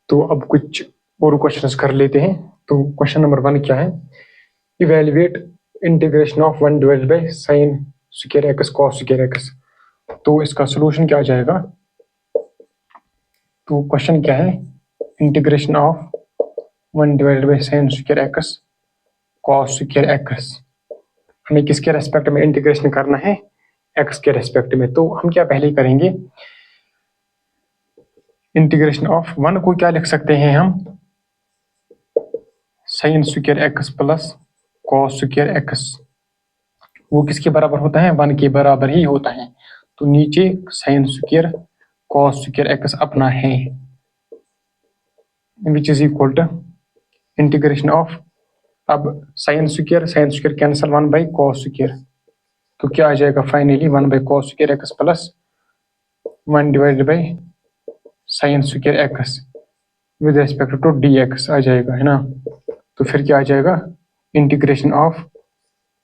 तो अब कुछ और क्वेश्चंस कर लेते हैं। तो क्वेश्चन नंबर 1 क्या है, evaluate integration of 1 divided by sine square x cos square x. तो इसका सोल्यूशन क्या आ जाएगा, तो क्वेश्चन क्या है, integration of 1 divided by sine square x cos square x, हमें किसके रेस्पेक्ट में इंटीग्रेशन करना है, एक्स के रेस्पेक्ट में। तो हम क्या पहले करेंगे, इंटीग्रेशन ऑफ 1 को क्या लिख सकते हैं हम, sign square x plus cos square x, वो किसके बराबर होता है, 1 के बराबर ही होता है। तो नीचे sine square cos square x अपना है, which is equal to integration of, अब sine square cancel 1 by cos square, तो क्या आ जाएगा finally 1 by cos square x plus 1 divided by sine square x with respect to d x आ जाएगा, है ना। तो फिर क्या आ जाएगा, इंटीग्रेशन ऑफ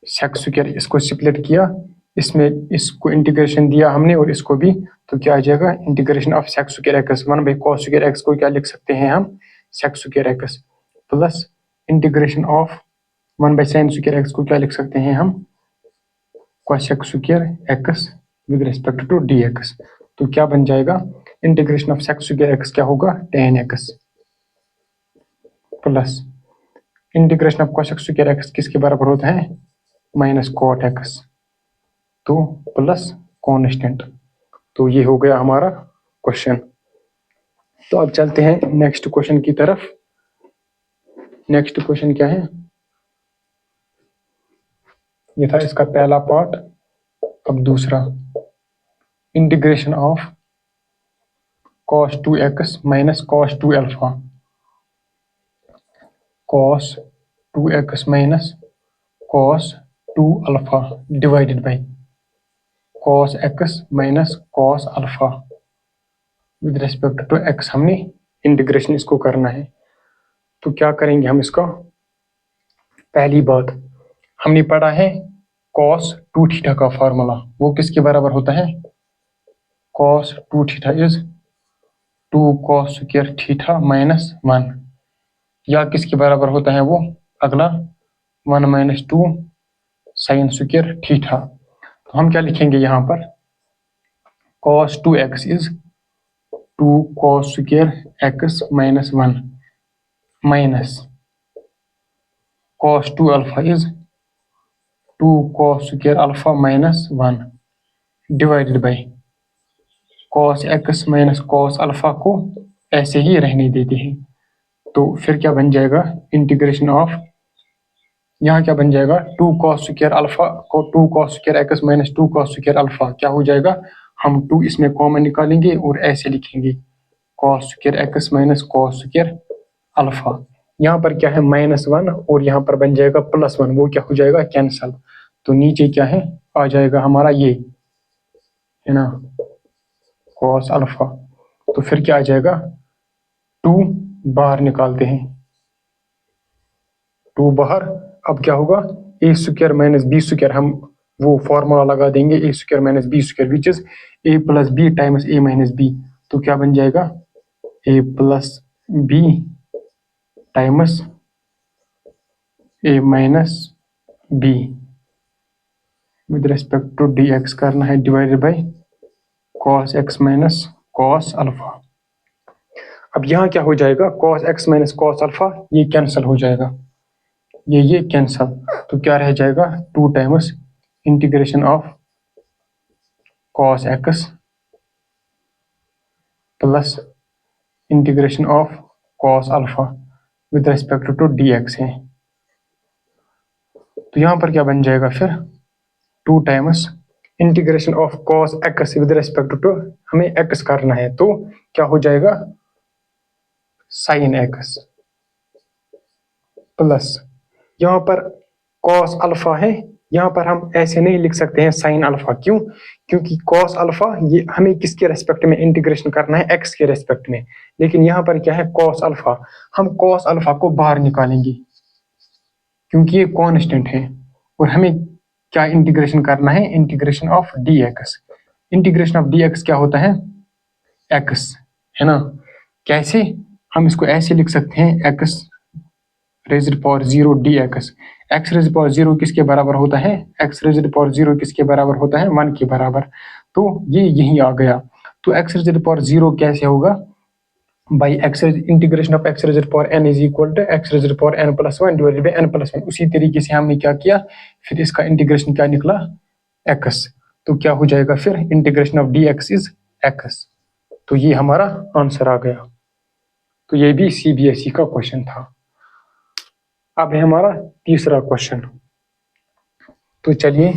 सेक स्क्वायर, इसको स्प्लिट किया, इसमें इसको इंटीग्रेशन दिया हमने और इसको भी, तो क्या आ जाएगा integration of sec square x, 1 by cos square x को क्या लिख सकते हैं हम, sec square x plus integration of 1 by sine square x को क्या लिख सकते हैं हम, cosec square x with respect to d x. तो क्या बन जाएगा, integration of sec square x क्या होगा, tan x plus integration of cosec square x किसके बराबर होता है, माइनस कॉट एक्स, तो प्लस कांस्टेंट। तो ये हो गया हमारा क्वेश्चन। तो अब चलते हैं नेक्स्ट क्वेश्चन की तरफ। नेक्स्ट क्वेश्चन क्या है, ये था इसका पहला पार्ट। अब दूसरा, integration of cos 2x minus cos 2 alpha, cos 2x minus cos 2 alpha divided by cos x minus cos alpha with respect to x, हमने इंटीग्रेशन इसको करना है। तो क्या करेंगे हम इसका, पहली बात हमने पढ़ा है cos 2 थीटा का फार्मूला, वो किसके बराबर होता है, cos 2 theta is 2 cos square theta minus 1, या किसके बराबर होता है वो अगला 1 माइनस 2 साइन स्क्वायर थीटा। तो हम क्या लिखेंगे यहाँ पर, cos 2x is 2 cos square x minus 1 minus cos 2 alpha is 2 cos square alpha minus 1 divided by cos x minus cos alpha को ऐसे ही रहने देते हैं। तो फिर क्या बन जाएगा, इंटीग्रेशन ऑफ, यहाँ क्या बन जाएगा, 2 cos स्क्वायर अल्फा को 2 cos square x minus 2 cos square alpha क्या हो जाएगा, हम 2 इसमें कॉमन निकालेंगे और ऐसे लिखेंगे cos square x minus cos square alpha. यहाँ पर क्या है -1 और यहाँ पर बन जाएगा +1, वो क्या हो जाएगा कैंसल। तो नीचे क्या है आ जाएगा हमारा ये, है ना, cos अल्फा। तो फिर क्या आ जाएगा, 2 बाहर निकालते हैं, 2 बाहर, अब क्या होगा a square minus b square, हम वो फॉर्मूला लगा देंगे a square minus b square which is a plus B times a minus b। तो क्या बन जाएगा a plus b times a minus b with respect to dx करना है divided by cos x minus cos alpha. अब यहाँ क्या हो जाएगा, cos x minus cos alpha ये कैंसिल हो जाएगा, ये कैंसिल, तो क्या रह जाएगा 2 times integration of cos x plus integration of cos alpha with respect to dx है। तो यहाँ पर क्या बन जाएगा फिर 2 times integration of cos x with respect to, हमें x करना है, तो क्या हो जाएगा sin x प्लस यहाँ पर cos अल्फा है, यहाँ पर हम ऐसे नहीं लिख सकते हैं sin अल्फा, क्यों, क्योंकि cos अल्फा ये हमें किसके रेस्पेक्ट में इंटीग्रेशन करना है, x के रेस्पेक्ट में, लेकिन यहाँ पर क्या है cos अल्फा, हम cos अल्फा को बाहर निकालेंगे क्योंकि ये कांस्टेंट है, और हमें क्या इंटीग्रेशन करना है, integration of dx। Integration of dx क्या होता है, x, है ना। कैसे, हम इसको ऐसे लिख सकते हैं x raised power 0 D x. X raised power 0 किसके बराबर होता है? एक्स रेज़्ड पावर 0 किसके बराबर होता है? 1 के बराबर। तो ये यहीं आ गया। तो एक्स रेज़्ड पावर 0 कैसे होगा? By x integration of x raised power n is equal to x raised power n+1 divided by n+1। उसी तरीके से हमने क्या किया, फिर इसका इंटीग्रेशन क्या निकला? x। तो क्या हो जाएगा फिर? Integration of d x is x। तो ये हमारा आंसर आ गया। तो ये भी CBSE का क्वेश्चन था। अब है हमारा तीसरा क्वेश्चन। तो चलिए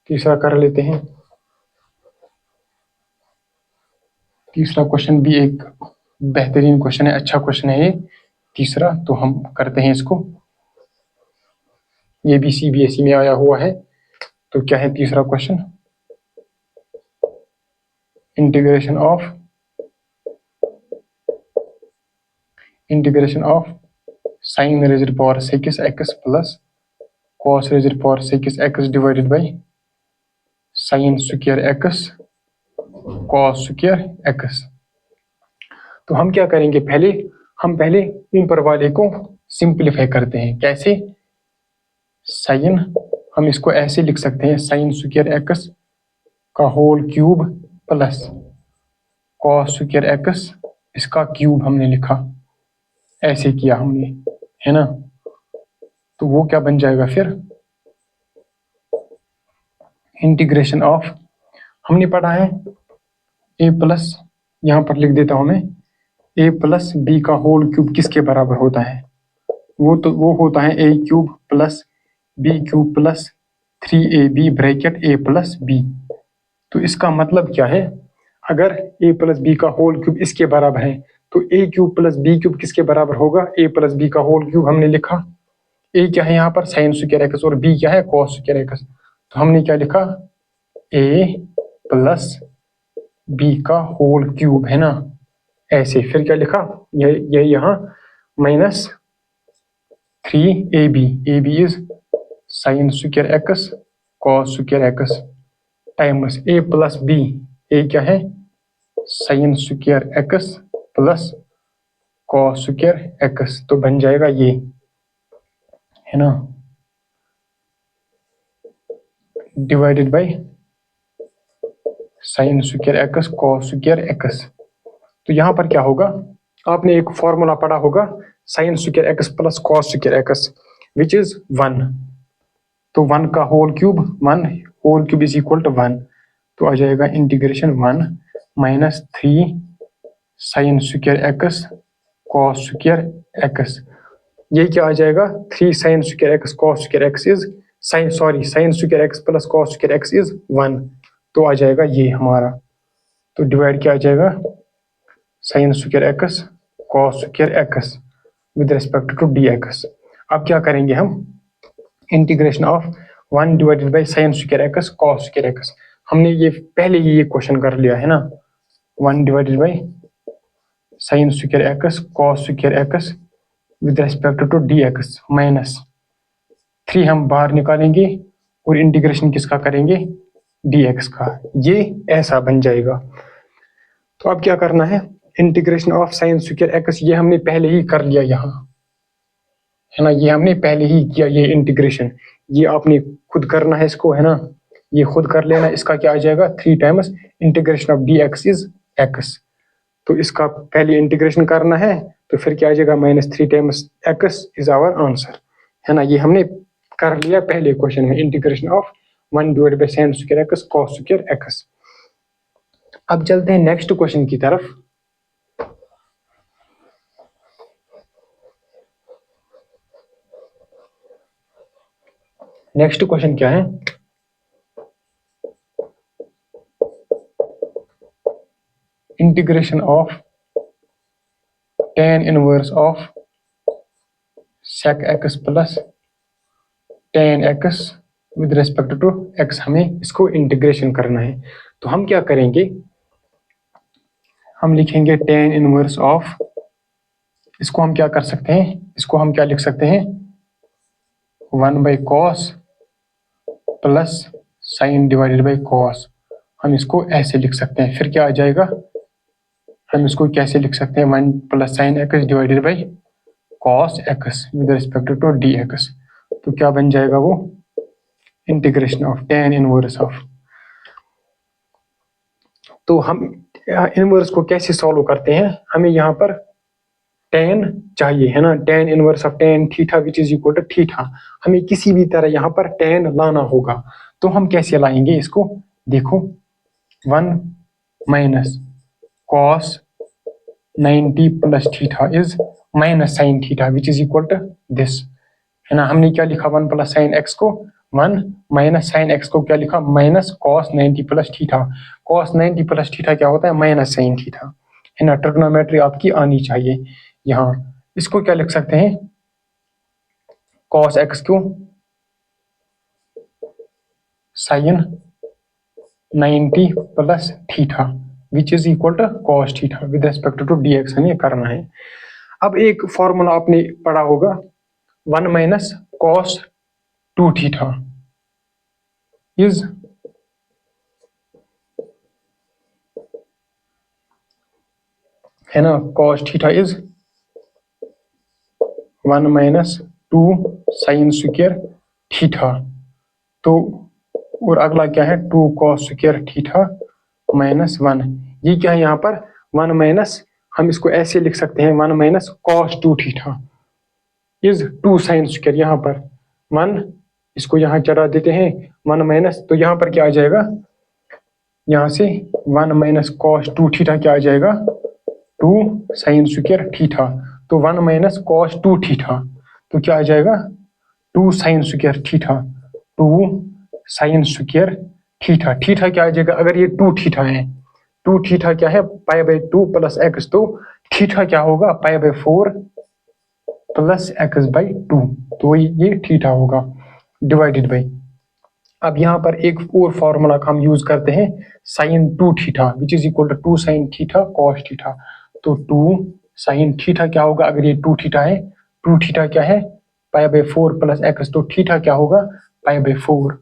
तीसरा कर लेते हैं। तीसरा क्वेश्चन भी एक बेहतरीन क्वेश्चन है, अच्छा क्वेश्चन है ये तीसरा। तो हम करते हैं इसको। ये भी CBSE में आया हुआ है। तो क्या है तीसरा question? Integration of sine raised power 6x plus cos raised power 6x divided by sine square x cos square x। तो हम क्या करेंगे, हम पहले ऊपर वाले को सिंप्लीफाई करते हैं। कैसे? साइन, हम इसको ऐसे लिख सकते हैं, साइन स्क्वायर x का whole cube plus cos square x इसका क्यूब हमने लिखा, ऐसे किया हमने, है ना। तो वो क्या बन जाएगा फिर? इंटीग्रेशन ऑफ, हमने पढ़ा है a प्लस, यहाँ पर लिख देता हूं मैं, a प्लस बी का होल क्यूब किसके बराबर होता है? वो होता है a cube plus b cube plus 3ab bracket a plus b. तो इसका मतलब क्या है? अगर a प्लस बी का होल क्यूब इसके बराबर है तो a cube plus b cube किसके बराबर होगा? a प्लस बी का होल क्यूब हमने लिखा। a क्या है यहाँ पर? साइन स्क्वायर एक्स, और b क्या है? Cos square x. तो हमने क्या लिखा? a प्लस बी का होल क्यूब, है ना, ऐसे। फिर क्या लिखा? ये यहाँ minus 3ab, ab is sine square x cos square x times a plus b, a क्या है? Sine square x plus cos square x. तो बन जाएगा ये, है ना, divided by sine square x cos square x. तो यहाँ पर क्या होगा? आपने एक फॉर्मूला पढ़ा होगा, sine square x plus cos square x which is 1। तो 1 का whole cube, 1 whole cube is equal to 1। तो आ जाएगा integration 1 minus 3 sine square x cos square x. ये क्या आ जाएगा? 3 sine square x cos square x is sine square x plus cos square x is 1। तो आ जाएगा ये हमारा। तो डिवाइड क्या आ जाएगा? Sine square x cos square x with respect to d x. अब क्या करेंगे हम? Integration of 1 divided by sine square x cos square x. हमने ये पहले ही ये क्वेश्चन कर लिया है ना। 1 divided by sine square x cos square x with respect to d x minus 3 हम बाहर निकालेंगे और इंटीग्रेशन किसका करेंगे? डी एक्स का। ये ऐसा बन जाएगा। तो अब क्या करना है? Integration of sine square x, ये हमने पहले ही कर लिया यहाँ, है ना, ये हमने पहले ही किया ये इंटीग्रेशन। ये आपने खुद करना है इसको, है ना, ये खुद कर लेना। इसका क्या आ जाएगा? 3 times integration of d x is x. तो इसका पहले इंटीग्रेशन करना है, तो फिर क्या आ जाएगा? -3 times x is our answer, है ना। ये हमने कर लिया पहले क्वेश्चन में, integration of 1 divided by sine square x cos square x. अब चलते हैं नेक्स्ट क्वेश्चन की तरफ। नेक्स्ट क्वेश्चन क्या है? Integration of tan inverse of sec x plus tan x with respect to x, हमें इसको इंटीग्रेशन करना है। तो हम क्या करेंगे? हम लिखेंगे tan इनवर्स ऑफ, इसको हम क्या कर सकते हैं? इसको हम क्या लिख सकते हैं? 1 by cos plus sign divided by cos. हम इसको ऐसे लिख सकते हैं। फिर क्या आ जाएगा? हम इसको कैसे लिख सकते हैं, 1 plus sine x divided by cos x with respect to d x. तो क्या बन जाएगा वो, integration of tan inverse of. तो हम इनवर्स को कैसे सॉल्व करते हैं, हमें यहाँ पर टेन चाहिए है ना, tan inverse of tan theta which is equal to theta. हमें किसी भी तरह यहाँ पर टेन लाना होगा। तो हम कैसे लाएंगे इसको, देखो 1 minus cos 90 plus theta is minus sine theta which is equal to this, है ना। हमने क्या लिखा, 1 प्लस साइन एक्स को 1 माइनस साइन एक्स को क्या लिखा, minus cos 90 plus theta. Cos 90 plus theta क्या होता है, माइनस साइन थीटा, है ना। ट्रिग्नोमेट्री आपकी आनी चाहिए। यहाँ इसको क्या लिख सकते हैं, कॉस एक्स को sine 90 plus theta which is equal to cos theta with respect to d x हमें करना है। अब एक फॉर्मूला आपने पढ़ा होगा, 1 माइनस कॉस 2 थीटा इज है ना, cos theta is 1 minus 2 sine square theta. तो और अगला क्या है, 2 कॉस स्क्वायर थीटा माइनस 1। ये क्या है यहाँ पर 1 माइनस, हम इसको ऐसे लिख सकते हैं 1 minus cos 2 theta is 2 sine square. यहाँ पर 1 इसको यहाँ चढ़ा देते हैं 1 माइनस, तो यहाँ पर क्या आ जाएगा, यहाँ से 1 माइनस कॉस 2 थीटा क्या आ जाएगा, 2 साइन स्क्वायर थीटा। तो 1 माइनस कॉस 2 थीटा तो क्या आ जाएगा, 2 sine square theta, 2 sine square theta. Theta क्या आ जाएगा, अगर ये 2 थीटा है, 2 थीटा क्या है, पाई बाई 2 प्लस एक्स, तो थीटा क्या होगा, pi by 4 plus x by 2। तो ये थीटा होगा डिवाइडेड बाई। अब यहाँ पर एक और फॉर्मूला का हम यूज करते हैं, sine 2 theta which is equal to 2 sine theta cos theta. तो 2 साइन थीटा क्या होगा, अगर ये 2 थीटा है, 2 थीटा क्या है, पाई बाई 4 प्लस एक्स, तो थीटा क्या होगा, पाई बाई 4,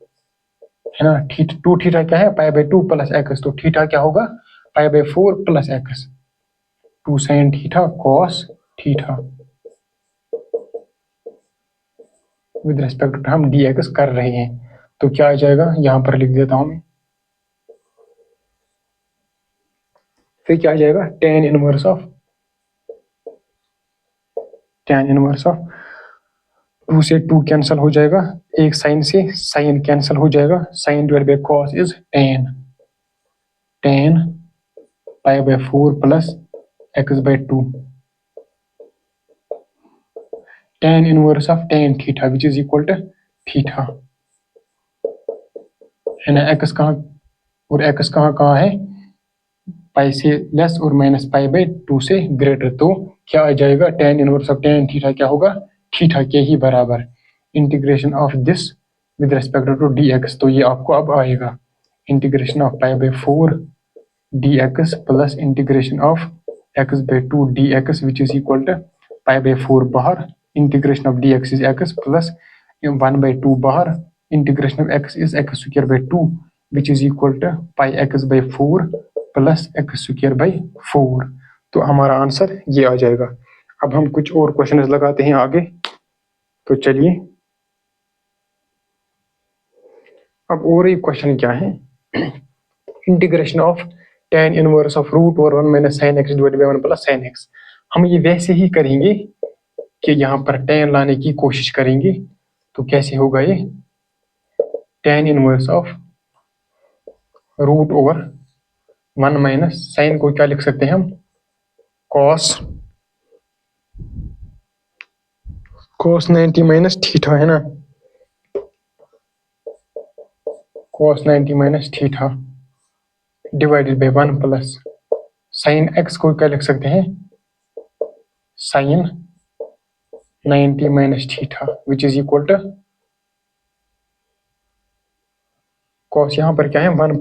है ना। 2 थीटा क्या है, पाई बाई 2 प्लस एक्स, तो थीटा क्या होगा, pi by 4 plus x. 2 sine theta cos theta with respect to हम डी एक्स कर रहे हैं। तो क्या आ जाएगा, यहाँ पर लिख देता हूं मैं, फिर क्या आ जाएगा, टेन इनवर्स ऑफ 2 से 2 कैंसिल हो जाएगा, एक साइन से साइन कैंसिल हो जाएगा, sine divide by cos is 10 pi by 4 plus x by 2, tan inverse of tan theta which is equal to theta, है ना। एक्स कहाँ और एक्स कहाँ है, पाई से लेस और माइनस पाई बाई 2 से ग्रेटर। तो क्या आ जाएगा, tan inverse of tan theta क्या होगा, थीटा के ही बराबर। Integration of this with respect to d x, तो ये आपको अब आएगा integration of pi by 4 d x plus integration of x by 2 d x which is equal to pi by 4 बाहर, integration of d x is x plus 1 by 2 बाहर, integration of x is x square by 2 which is equal to pi x by 4 plus x square by 4। तो हमारा answer ये आ जाएगा। अब हम कुछ और क्वेश्चन लगाते हैं आगे, तो चलिए अब और एक क्वेश्चन क्या है, integration of tan inverse of root over 1 minus sine x divided by 1 plus sine x. हम ये वैसे ही करेंगे कि यहाँ पर टेन लाने की कोशिश करेंगे। तो कैसे होगा ये, tan inverse of root over 1 minus sine को क्या लिख सकते हैं हम, cos 90 माइनस थीटा, है ना, cos 90 minus theta divided by 1 plus sine x को क्या लिख सकते हैं, sine 90 minus theta which is equal to cos, यहाँ पर क्या है 1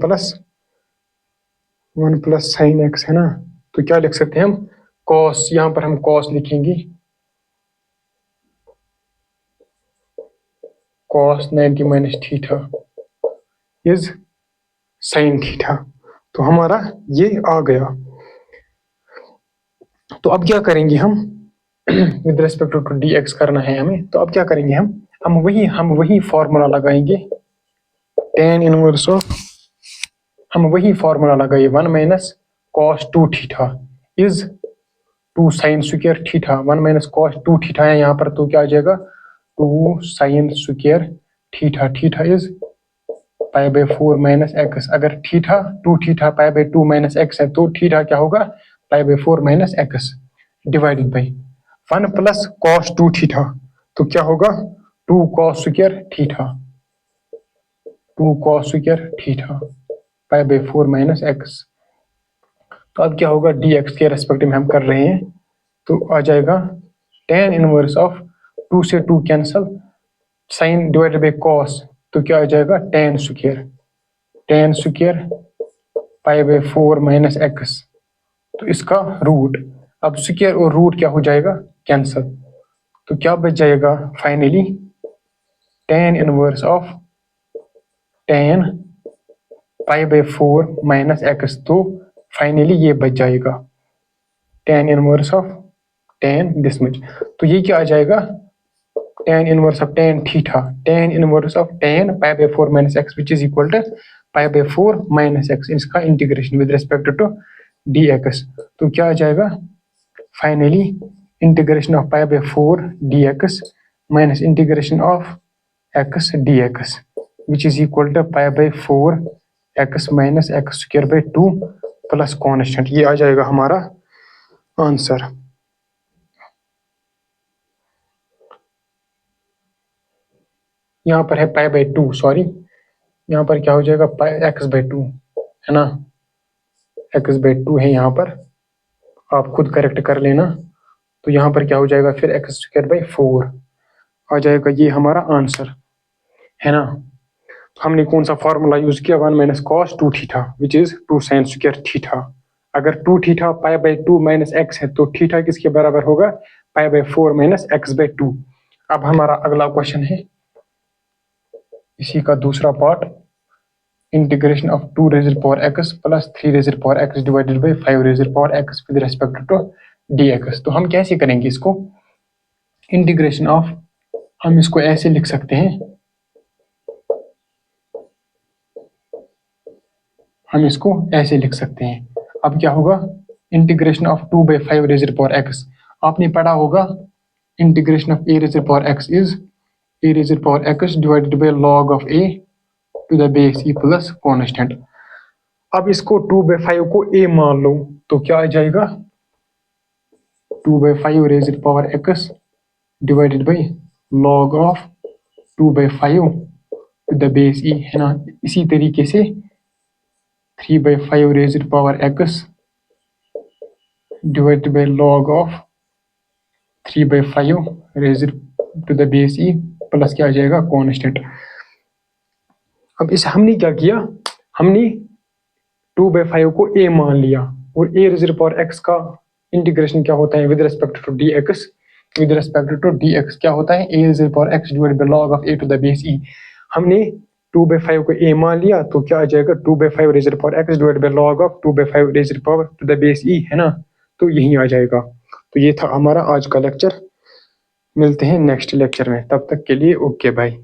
प्लस साइन एक्स, है ना। तो क्या लिख सकते हैं हम, कॉस, यहाँ पर हम कॉस लिखेंगे, cos 90 minus theta is sine theta. तो हमारा ये आ गया। तो अब क्या करेंगे हम with respect to d x करना है हमें, तो अब क्या करेंगे हम वही फॉर्मूला लगाएंगे tan इनवर्स ऑफ, हम वही फॉर्मूला लगाइए 1 minus cos 2 theta is 2 sine square theta. 1 minus cos 2 theta है यहाँ पर, तो क्या आ जाएगा 2 sine square theta. Theta is pi by 4 minus x. अगर theta 2 theta pi by 2 minus x है तो थीटा क्या होगा pi by 4 minus x divided by 1 plus cos 2 theta, तो क्या होगा 2 cos square theta, 2 cos square theta pi by 4 minus x. तो अब क्या होगा डी एक्स के रेस्पेक्टिव में हम कर रहे हैं, तो आ जाएगा tan इनवर्स ऑफ 2 से 2 cancel, sine divided by cos, तो क्या आ जाएगा tan square pi by 4 minus x. तो इसका रूट, अब स्क्वायर और रूट क्या हो जाएगा कैंसल, तो क्या बच जाएगा finally tan inverse of tan pi by 4 minus x. तो फाइनली ये बच जाएगा tan inverse of tan this much. तो ये क्या आ जाएगा tan inverse of tan theta, tan inverse of tan pi by 4 minus x which is equal to pi by 4 minus x, इसका integration with respect to d x. तो क्या आ जाएगा finally integration of pi by 4 d x minus integration of x d x which is equal to pi by 4 x minus x square by 2 plus constant. ये आ जाएगा हमारा answer. यहाँ पर है पाई बाई 2, सॉरी यहाँ पर क्या हो जाएगा पाई एक्स बाई 2 है ना, एक्स बाई 2 है यहाँ पर, आप खुद करेक्ट कर लेना। तो यहाँ पर क्या हो जाएगा फिर एक्स स्क्वायर बाई 4 आ जाएगा, ये हमारा आंसर है ना। तो हमने कौन सा फॉर्मूला यूज किया 1 minus cos 2 theta which is 2 sine square theta. अगर 2 theta pi by 2 minus x है तो थीटा किसके बराबर होगा pi by 4 minus x by 2। अब हमारा अगला क्वेश्चन है इसी का दूसरा part, integration of 2 raise power x plus 3 raise power x divided by 5 raise power x with respect to d x. तो हम कैसे करेंगे इसको इंटीग्रेशन ऑफ, हम इसको ऐसे लिख सकते हैं, हम इसको ऐसे लिख सकते हैं। अब क्या होगा integration of 2 by 5 raise power x, आपने पढ़ा होगा integration of a raise power x is a raise power x divided by log of a to the base e plus constant. अब इसको 2 बाई 5 को a मान लो, तो क्या आ जाएगा 2 by 5 raise power x divided by log of 2 by 5 to the base e है ना। इसी तरीके से 3 by 5 raise power x divided by log of 3 by 5 raise to the base e plus क्या आ जाएगा कॉन्स्टेंट। अब इस हमने क्या किया, हमने 2 बाई 5 को a मान लिया और a रेज़ पावर x का इंटीग्रेशन क्या होता है with respect to d x, with respect to d x क्या होता है a raise power x divided by log of a to the base e। हमने 2 बाई 5 को a मान लिया तो क्या आ जाएगा 2 by 5 raise power x divided by log of 2 by 5 raise power to the base e है ना। तो यही आ जाएगा। तो ये था हमारा आज का लेक्चर, मिलते हैं नेक्स्ट लेक्चर में, तब तक के लिए ओके बाय।